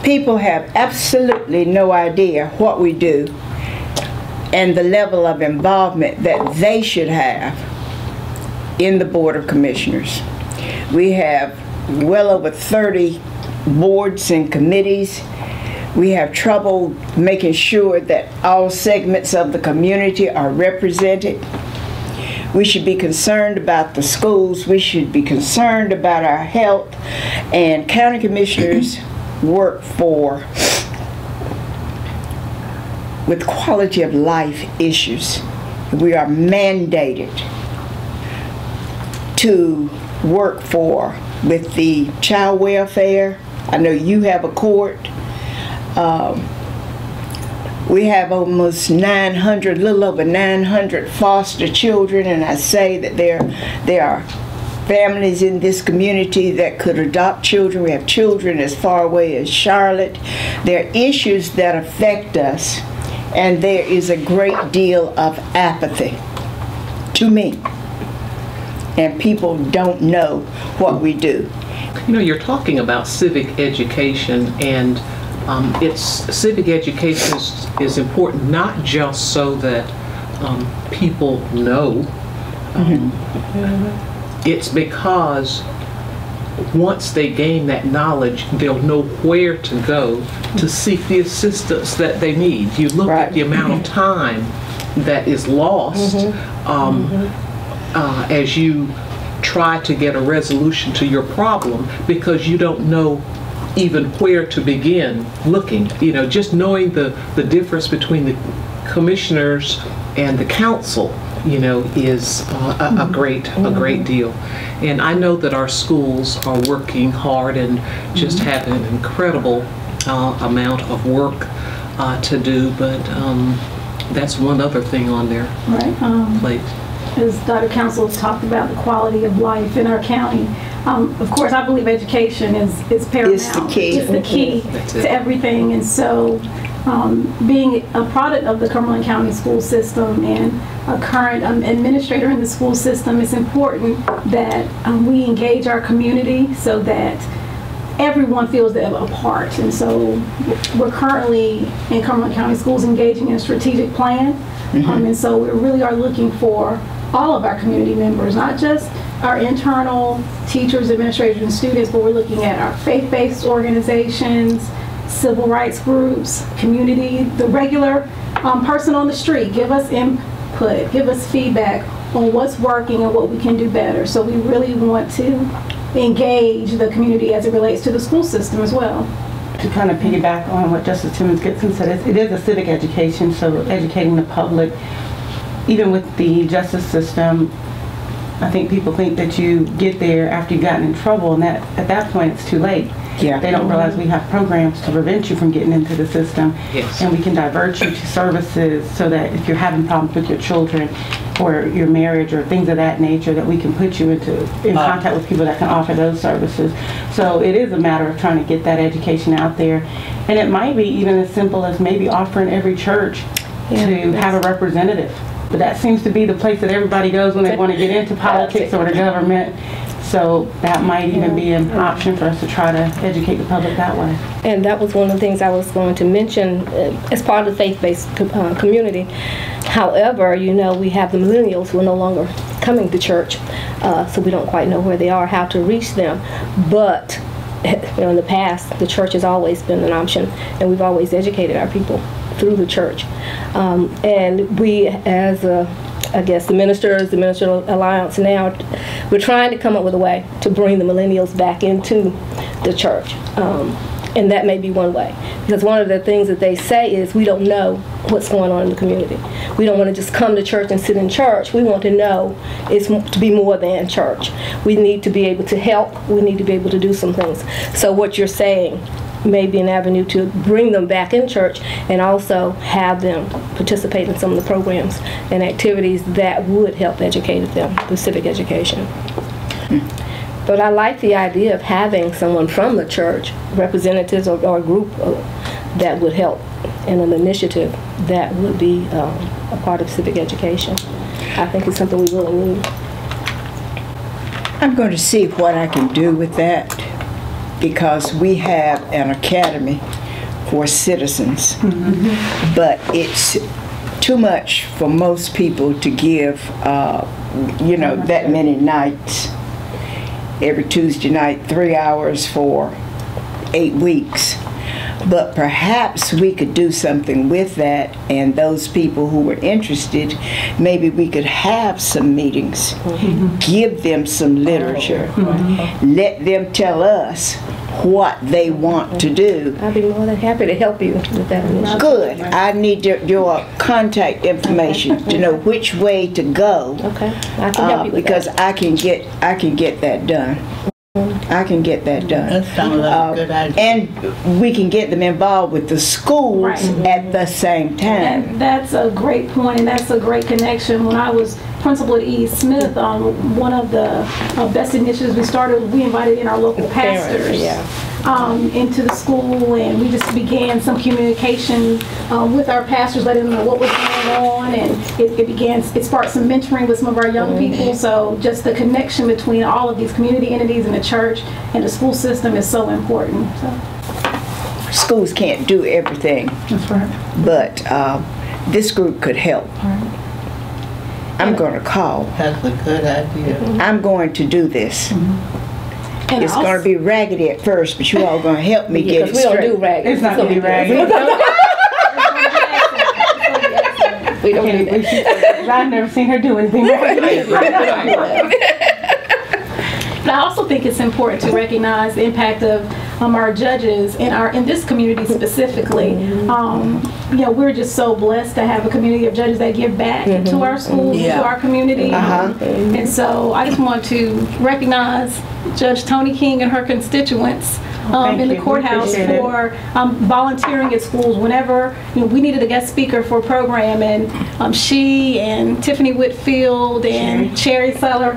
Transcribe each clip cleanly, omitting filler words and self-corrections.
people have absolutely no idea what we do and the level of involvement that they should have in the Board of Commissioners. We have well over 30 boards and committees. We have trouble making sure that all segments of the community are represented. We should be concerned about the schools. We should be concerned about our health. And county commissioners work with quality of life issues. We are mandated to work with the child welfare. I know you have a court. We have almost 900, little over 900 foster children, and I say that there are families in this community that could adopt children. We have children as far away as Charlotte. There are issues that affect us, and there is a great deal of apathy, to me, and people don't know what we do. You know, you're talking about civic education, and civic education is important not just so that people know. It's because once they gain that knowledge, they'll know where to go to seek the assistance that they need. You look at the amount of time that is lost as you try to get a resolution to your problem because you don't know even where to begin looking. You know, just knowing the difference between the commissioners and the council, you know, is a great deal. And I know that our schools are working hard and just have an incredible amount of work to do, but that's one other thing on their plate. As Dr. Council talked about the quality of life in our county, of course, I believe education is paramount. It's the key. It's the key to everything. And so being a product of the Cumberland County school system and a current administrator in the school system, it's important that we engage our community so that everyone feels they're a part. And so we're currently in Cumberland County Schools engaging in a strategic plan. And so we really are looking for all of our community members, not just our internal teachers, administrators, and students, but we're looking at our faith-based organizations, civil rights groups, community, the regular person on the street. Give us input, give us feedback on what's working and what we can do better. So we really want to engage the community as it relates to the school system as well. To kind of piggyback on what Justice Timmons-Gibson said, it is a civic education, so educating the public, even with the justice system. I think people think that you get there after you've gotten in trouble, and that at that point it's too late. Yeah. They don't realize we have programs to prevent you from getting into the system, and we can divert you to services so that if you're having problems with your children or your marriage or things of that nature, that we can put you in contact with people that can offer those services. So it is a matter of trying to get that education out there, and it might be even as simple as maybe offering every church to have a representative. But that seems to be the place that everybody goes when they want to get into politics or the government. So that might even be an option for us to try to educate the public that way. And that was one of the things I was going to mention as part of the faith-based community. However, you know, we have the millennials who are no longer coming to church, so we don't quite know where they are, how to reach them. But you know, in the past, the church has always been an option, and we've always educated our people through the church. And we, as I guess the Minister Alliance now, we're trying to come up with a way to bring the millennials back into the church. And that may be one way. Because one of the things that they say is we don't know what's going on in the community. We don't want to just come to church and sit in church. We want to know it's to be more than church. We need to be able to help. We need to be able to do some things. So what you're saying may be an avenue to bring them back in church and also have them participate in some of the programs and activities that would help educate them, the civic education. But I like the idea of having someone from the church, representatives or a group that would help in an initiative that would be a part of civic education. I think it's something we really need. I'm going to see what I can do with that. because we have an academy for citizens, but it's too much for most people to give, that many nights. Every Tuesday night, 3 hours for 8 weeks. But perhaps we could do something with that, and those people who were interested, maybe we could have some meetings, give them some literature, let them tell us what they want to do. I'd be more than happy to help you with that initiative. Good. I need your contact information to know which way to go. Okay, I can help you with because that. I can get that done. I can get that done. That sounds like a good idea. And we can get them involved with the schools at the same time. And that's a great point, and that's a great connection. When I was principal at E. Smith, one of the best initiatives we started, we invited in our local pastors into the school, and we just began some communication with our pastors, letting them know what was going on, and it sparked some mentoring with some of our young people. So just the connection between all of these community entities and the church and the school system is so important. So. Schools can't do everything. That's right. But this group could help. I'm going to call. That's a good idea. I'm going to do this. And It's going to be raggedy at first, but you all going to help me get it Because we don't straight. do raggedy. It's not going to be raggedy. We don't do that. I've never seen her do anything raggedy. But I also think it's important to recognize the impact of our judges in this community specifically. We're just so blessed to have a community of judges that give back to our schools, to our community. And so I just want to recognize Judge Toni King and her constituents in the courthouse for volunteering at schools whenever we needed a guest speaker for a program, and she and Tiffany Whitfield and Cherry Seller,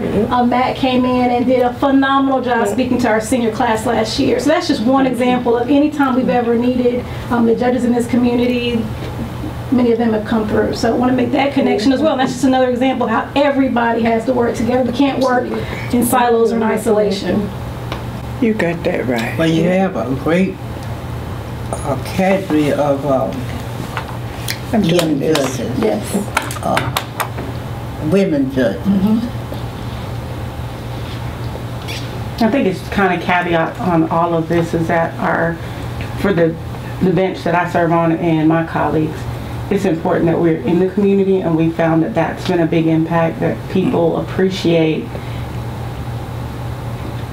Matt came in and did a phenomenal job speaking to our senior class last year. So that's just one example of any time we've ever needed the judges in this community. Many of them have come through. So I want to make that connection as well. And that's just another example of how everybody has to work together. We can't work in silos or in isolation. You got that right. Well, you have a great cadre of I'm doing young this. judges, Yes. women judges. I think it's kind of caveat on all of this is that for the bench that I serve on and my colleagues, it's important that we're in the community, and we found that that's been a big impact, that people appreciate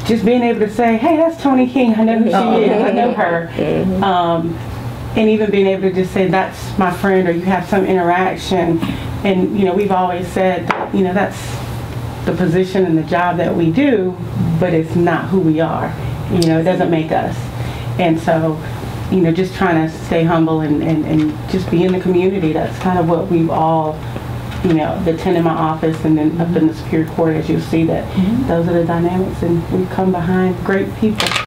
just being able to say, hey, that's Toni King, I know who she is, I know her. And even being able to just say, that's my friend, or you have some interaction. And, we've always said, that's the position and the job that we do, but it's not who we are. It doesn't make us. And so, just trying to stay humble and just be in the community. That's kind of what we've all, the 10 in my office and then up in the Superior Court, as you'll see that those are the dynamics, and we come behind great people.